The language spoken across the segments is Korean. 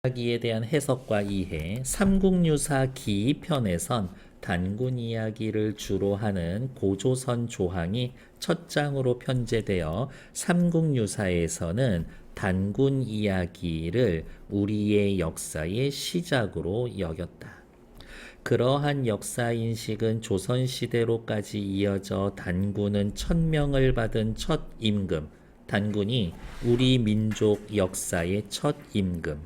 이야기에 대한 해석과 이해, 삼국유사 기편에선 단군 이야기를 주로 하는 고조선 조항이 첫 장으로 편제되어 삼국유사에서는 단군 이야기를 우리의 역사의 시작으로 여겼다. 그러한 역사인식은 조선시대로까지 이어져 단군은 천명을 받은 첫 임금, 단군이 우리 민족 역사의 첫 임금,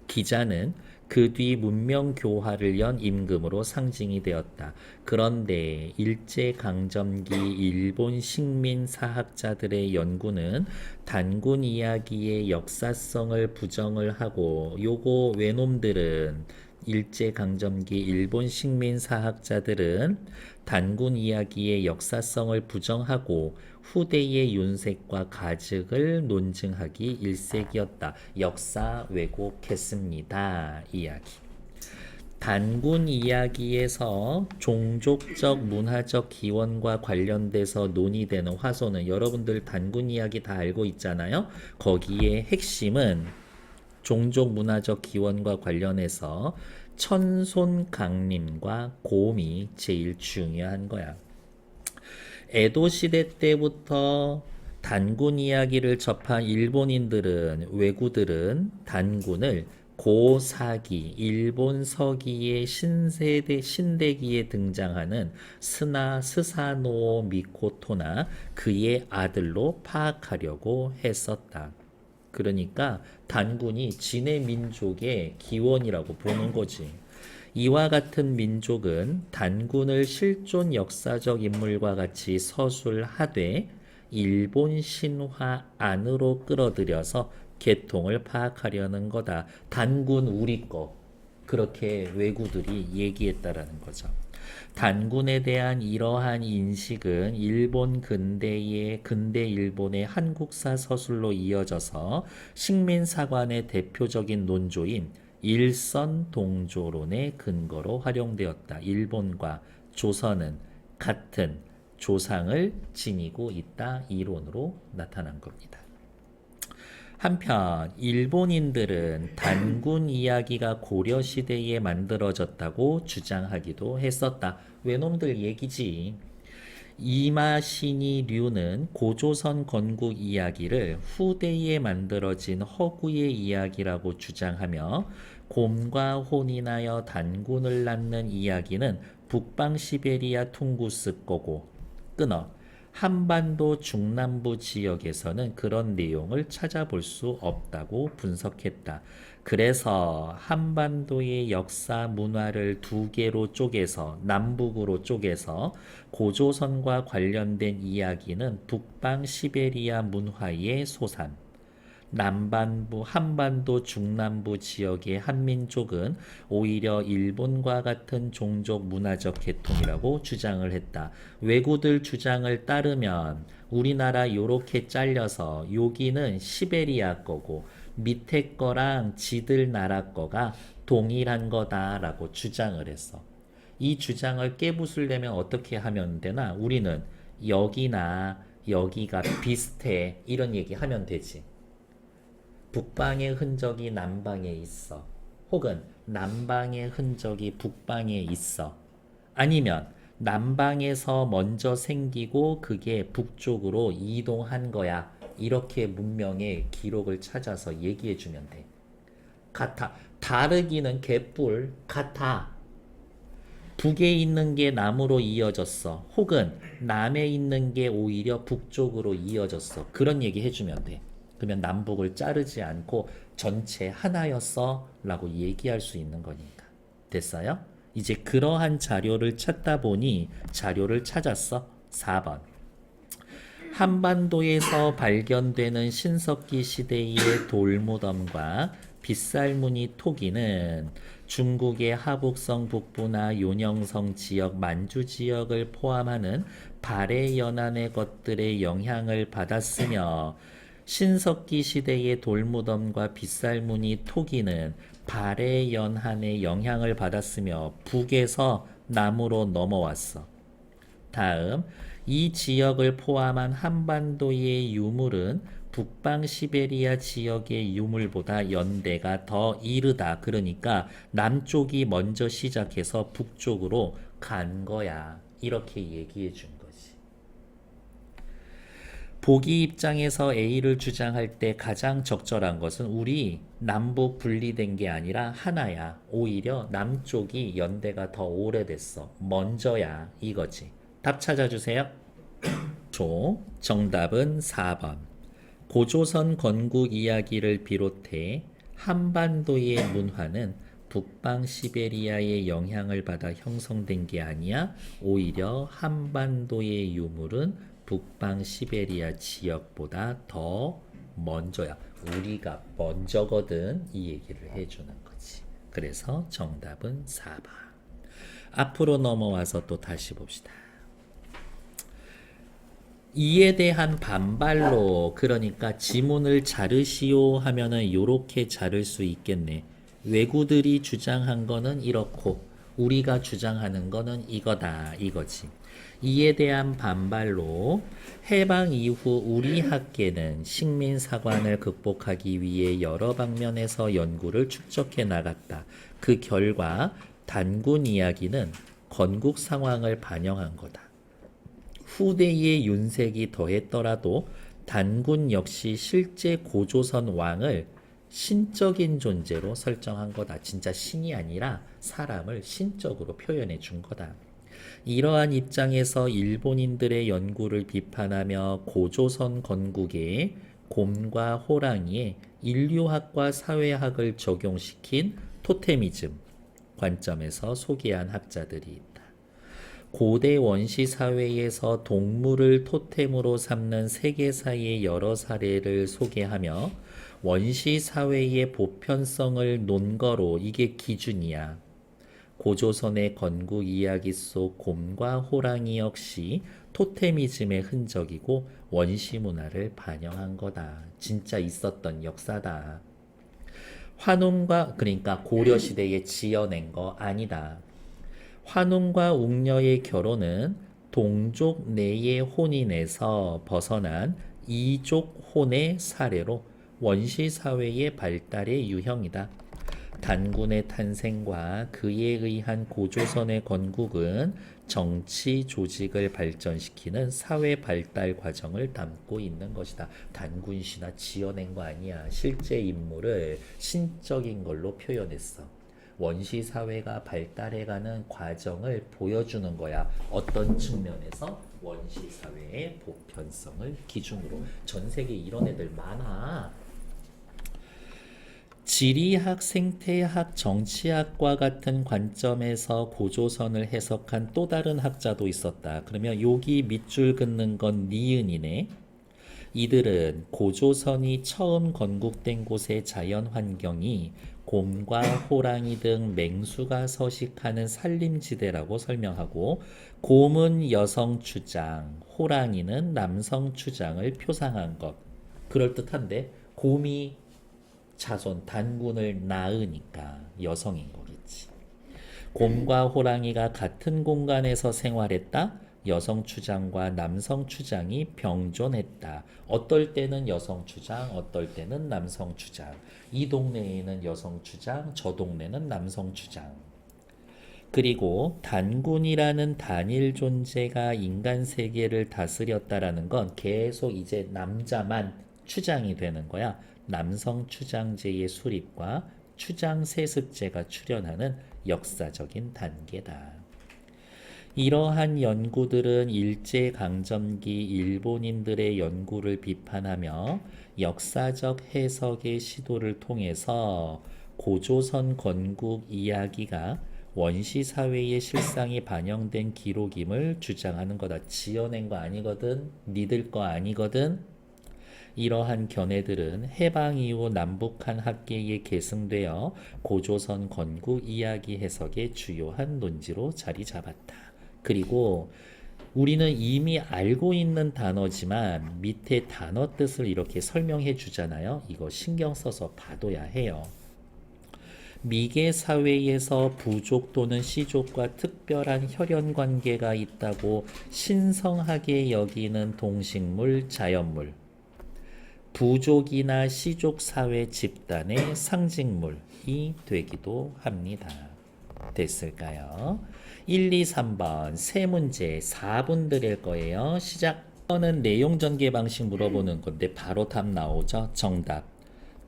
기자는 그 뒤 문명 교화를 연 임금으로 상징이 되었다. 그런데 일제강점기 일본 식민 사학자들의 연구는 단군 이야기의 역사성을 부정을 하고 요거 외놈들은 일제강점기 일본 식민 사학자들은 단군 이야기의 역사성을 부정하고 후대의 윤색과 가즉을 논증하기 일색이었다. 역사 왜곡했습니다. 이야기. 단군 이야기에서 종족적 문화적 기원과 관련돼서 논의되는 화소는 여러분들 단군 이야기 다 알고 있잖아요. 거기에 핵심은 종족 문화적 기원과 관련해서 천손 강림과 곰이 제일 중요한 거야. 에도 시대 때부터 단군 이야기를 접한 일본인들은 외구들은 단군을 고사기, 일본 서기의 신대기에 등장하는 스사노 미코토나 그의 아들로 파악하려고 했었다. 그러니까 단군이 진해 민족의 기원이라고 보는 거지. 이와 같은 민족은 단군을 실존 역사적 인물과 같이 서술하되 일본 신화 안으로 끌어들여서 계통을 파악하려는 거다. 단군 우리 거. 그렇게 왜구들이 얘기했다라는 거죠. 단군에 대한 이러한 인식은 일본 근대 일본의 한국사 서술로 이어져서 식민사관의 대표적인 논조인 일선동조론의 근거로 활용되었다. 일본과 조선은 같은 조상을 지니고 있다. 이론으로 나타난 겁니다. 한편 일본인들은 단군 이야기가 고려시대에 만들어졌다고 주장하기도 했었다. 외놈들 얘기지. 이마시니 류는 고조선 건국 이야기를 후대에 만들어진 허구의 이야기라고 주장하며 곰과 혼인하여 단군을 낳는 이야기는 북방 시베리아 퉁구스 거고 끊어 한반도 중남부 지역에서는 그런 내용을 찾아볼 수 없다고 분석했다. 그래서 한반도의 역사 문화를 두 개로 쪼개서 남북으로 쪼개서 고조선과 관련된 이야기는 북방 시베리아 문화의 소산, 남반부, 한반도 중남부 지역의 한민족은 오히려 일본과 같은 종족 문화적 계통이라고 주장을 했다. 왜구들 주장을 따르면 우리나라 요렇게 잘려서 여기는 시베리아 거고 밑에 거랑 지들 나라 거가 동일한 거다라고 주장을 했어. 이 주장을 깨부수려면 어떻게 하면 되나? 우리는 여기나 여기가 비슷해 이런 얘기 하면 되지. 북방의 흔적이 남방에 있어. 혹은 남방의 흔적이 북방에 있어. 아니면 남방에서 먼저 생기고 그게 북쪽으로 이동한 거야. 이렇게 문명의 기록을 찾아서 얘기해 주면 돼. 같아. 다르기는 개뿔. 같아. 북에 있는 게 남으로 이어졌어. 혹은 남에 있는 게 오히려 북쪽으로 이어졌어. 그런 얘기 해주면 돼. 그러면 남북을 자르지 않고 전체 하나였어 라고 얘기할 수 있는 거니까. 됐어요? 이제 그러한 자료를 찾다 보니 자료를 찾았어. 4번. 한반도에서 발견되는 신석기 시대의 돌무덤과 빗살무늬 토기는 중국의 하북성 북부나 요녕성 지역, 만주 지역을 포함하는 발해 연안의 것들의 영향을 받았으며 신석기 시대의 돌무덤과 빗살무늬 토기는 발해 연안의 영향을 받았으며 북에서 남으로 넘어왔어. 다음, 이 지역을 포함한 한반도의 유물은 북방 시베리아 지역의 유물보다 연대가 더 이르다. 그러니까 남쪽이 먼저 시작해서 북쪽으로 간 거야. 이렇게 얘기해 준 거지. 보기 입장에서 A를 주장할 때 가장 적절한 것은 우리 남북 분리된 게 아니라 하나야. 오히려 남쪽이 연대가 더 오래됐어. 먼저야. 이거지. 답 찾아주세요. 정답은 4번. 고조선 건국 이야기를 비롯해 한반도의 문화는 북방 시베리아의 영향을 받아 형성된 게 아니야. 오히려 한반도의 유물은 북방 시베리아 지역보다 더 먼저야. 우리가 먼저거든. 이 얘기를 해주는 거지. 그래서 정답은 4번. 앞으로 넘어와서 또 다시 봅시다. 이에 대한 반발로, 그러니까 지문을 자르시오 하면은 요렇게 자를 수 있겠네. 외구들이 주장한 거는 이렇고 우리가 주장하는 거는 이거다. 이거지. 이에 대한 반발로 해방 이후 우리 학계는 식민사관을 극복하기 위해 여러 방면에서 연구를 축적해 나갔다. 그 결과 단군 이야기는 건국 상황을 반영한 거다. 후대의 윤색이 더했더라도 단군 역시 실제 고조선 왕을 신적인 존재로 설정한 거다. 진짜 신이 아니라 사람을 신적으로 표현해 준 거다. 이러한 입장에서 일본인들의 연구를 비판하며 고조선 건국에 곰과 호랑이에 인류학과 사회학을 적용시킨 토테미즘 관점에서 소개한 학자들이 있다. 고대 원시 사회에서 동물을 토템으로 삼는 세계사의 여러 사례를 소개하며 원시 사회의 보편성을 논거로 이게 기준이야. 고조선의 건국 이야기 속 곰과 호랑이 역시 토테미즘의 흔적이고 원시 문화를 반영한 거다. 진짜 있었던 역사다. 환웅과, 그러니까 고려시대에 지어낸 거 아니다. 환웅과 웅녀의 결혼은 동족 내의 혼인에서 벗어난 이족 혼의 사례로 원시 사회의 발달의 유형이다. 단군의 탄생과 그에 의한 고조선의 건국은 정치 조직을 발전시키는 사회 발달 과정을 담고 있는 것이다. 단군 신화 지어낸 거 아니야. 실제 인물을 신적인 걸로 표현했어. 원시 사회가 발달해가는 과정을 보여주는 거야. 어떤 측면에서? 원시 사회의 보편성을 기준으로. 전 세계에 이런 애들 많아. 지리학, 생태학, 정치학과 같은 관점에서 고조선을 해석한 또 다른 학자도 있었다. 그러면 여기 밑줄 긋는 건 니은이네. 이들은 고조선이 처음 건국된 곳의 자연 환경이 곰과 호랑이 등 맹수가 서식하는 산림지대라고 설명하고, 곰은 여성 추장, 호랑이는 남성 추장을 표상한 것. 그럴듯한데 곰이 자손 단군을 낳으니까 여성인 거겠지. 곰과 호랑이가 같은 공간에서 생활했다. 여성 추장과 남성 추장이 병존했다. 어떨 때는 여성 추장, 어떨 때는 남성 추장. 이 동네에는 여성 추장, 저 동네는 남성 추장. 그리고 단군이라는 단일 존재가 인간 세계를 다스렸다라는 건 계속 이제 남자만 추장이 되는 거야. 남성 추장제의 수립과 추장 세습제가 출현하는 역사적인 단계다. 이러한 연구들은 일제강점기 일본인들의 연구를 비판하며 역사적 해석의 시도를 통해서 고조선 건국 이야기가 원시사회의 실상이 반영된 기록임을 주장하는 거다. 지어낸 거 아니거든. 니들 거 아니거든. 이러한 견해들은 해방 이후 남북한 학계에 계승되어 고조선 건국 이야기 해석의 주요한 논지로 자리 잡았다. 그리고 우리는 이미 알고 있는 단어지만 밑에 단어 뜻을 이렇게 설명해 주잖아요. 이거 신경 써서 봐둬야 해요. 미개 사회에서 부족 또는 시족과 특별한 혈연 관계가 있다고 신성하게 여기는 동식물, 자연물. 부족이나 시족 사회 집단의 상징물이 되기도 합니다. 됐을까요? 1, 2, 3번 세 문제 4분 드릴 거예요. 시작. 이거는 내용 전개 방식 물어보는 건데 바로 답 나오죠. 정답.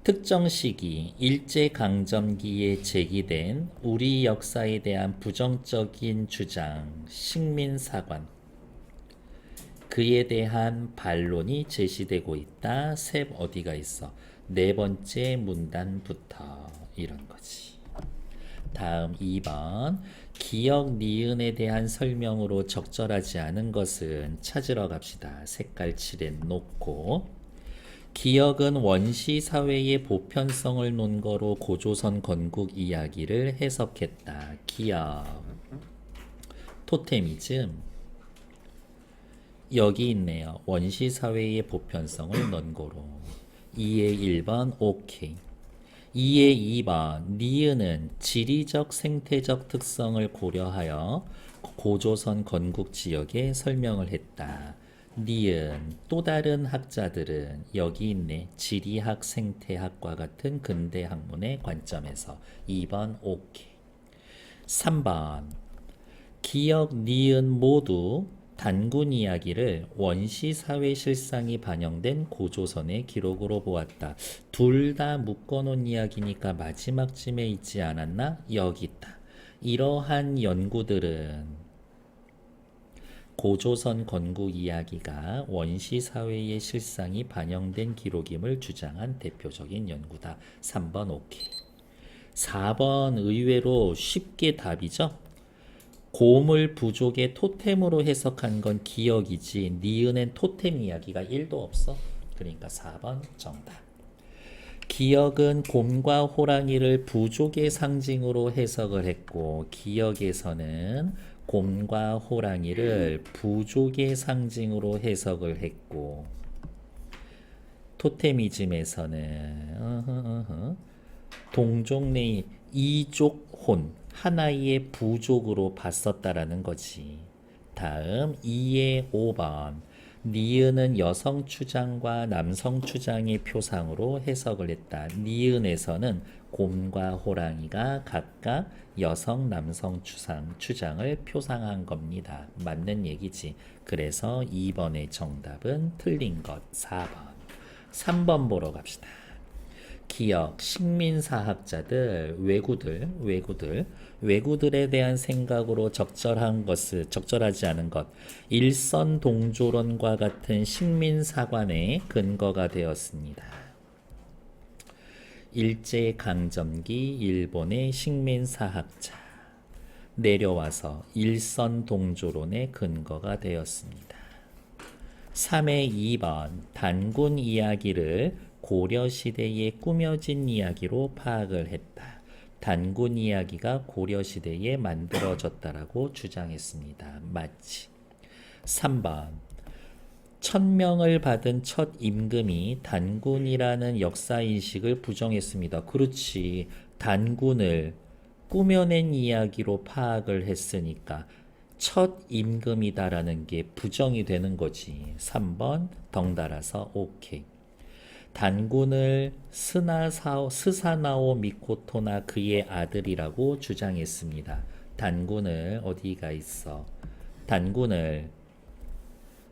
특정 시기 일제강점기에 제기된 우리 역사에 대한 부정적인 주장, 식민사관, 그에 대한 반론이 제시되고 있다. 셉 어디가 있어? 네 번째 문단부터 이런 거지. 다음 2번 기억 니은에 대한 설명으로 적절하지 않은 것은 찾으러 갑시다. 색깔 칠해 놓고 기억은 원시 사회의 보편성을 논거로 고조선 건국 이야기를 해석했다. 기억 토테미즘 여기 있네요. 원시 사회의 보편성을 논거로 2의 1번 오케이. 2의 2번 니은은 지리적 생태적 특성을 고려하여 고조선 건국 지역에 설명을 했다. 니은 또 다른 학자들은 여기 있네. 지리학 생태학과 같은 근대 학문의 관점에서 2번 오케이. 3번 기억 니은 모두 단군 이야기를 원시 사회 실상이 반영된 고조선의 기록으로 보았다. 둘 다 묶어놓은 이야기니까 마지막쯤에 있지 않았나? 여기 있다. 이러한 연구들은 고조선 건국 이야기가 원시 사회의 실상이 반영된 기록임을 주장한 대표적인 연구다. 3번 오케이. 4번 의외로 쉽게 답이죠. 고물 부족의 토템으로 해석한 건 기억이지 니은엔 토템 이야기가 1도 없어. 그러니까 4번 정답. 기억은 곰과 호랑이를 부족의 상징으로 해석을 했고 기억에서는 곰과 호랑이를 부족의 상징으로 해석을 했고 토테미즘에서는 동족 내 이족혼 하나의 부족으로 봤었다라는 거지. 다음 2의 5번 니은은 여성 추장과 남성 추장의 표상으로 해석을 했다. 니은에서는 곰과 호랑이가 각각 여성 남성 추장을 표상한 겁니다. 맞는 얘기지. 그래서 2번의 정답은 틀린 것 4번. 3번 보러 갑시다. 기억, 식민사학자들, 외구들에 대한 생각으로 적절하지 않은 것, 일선동조론과 같은 식민사관의 근거가 되었습니다. 일제강점기 일본의 식민사학자 내려와서 일선동조론의 근거가 되었습니다. 3의 2번 단군 이야기를 고려시대에 꾸며진 이야기로 파악을 했다. 단군 이야기가 고려시대에 만들어졌다라고 주장했습니다. 맞지. 3번 1000명을 받은 첫 임금이 단군이라는 역사인식을 부정했습니다. 그렇지. 단군을 꾸며낸 이야기로 파악을 했으니까 첫 임금이다라는 게 부정이 되는 거지. 3번 덩달아서 오케이. 단군을 스사나오 미코토나 그의 아들이라고 주장했습니다. 단군을 어디가 있어? 단군을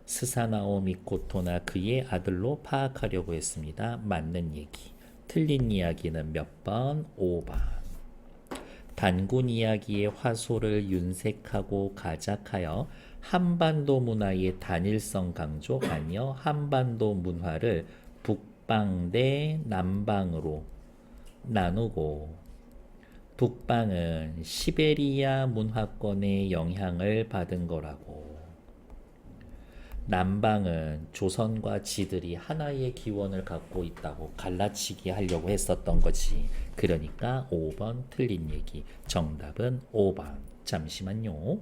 스사나오 미코토나 그의 아들로 파악하려고 했습니다. 맞는 얘기. 틀린 이야기는 몇 번? 5번. 단군 이야기의 화소를 윤색하고 가작하여 한반도 문화의 단일성 강조 아니요. 한반도 문화를 북방 대 남방으로 나누고 북방은 시베리아 문화권의 영향을 받은 거라고 남방은 조선과 지들이 하나의 기원을 갖고 있다고 갈라치기 하려고 했었던 거지. 그러니까 5번 틀린 얘기. 정답은 5번. 잠시만요.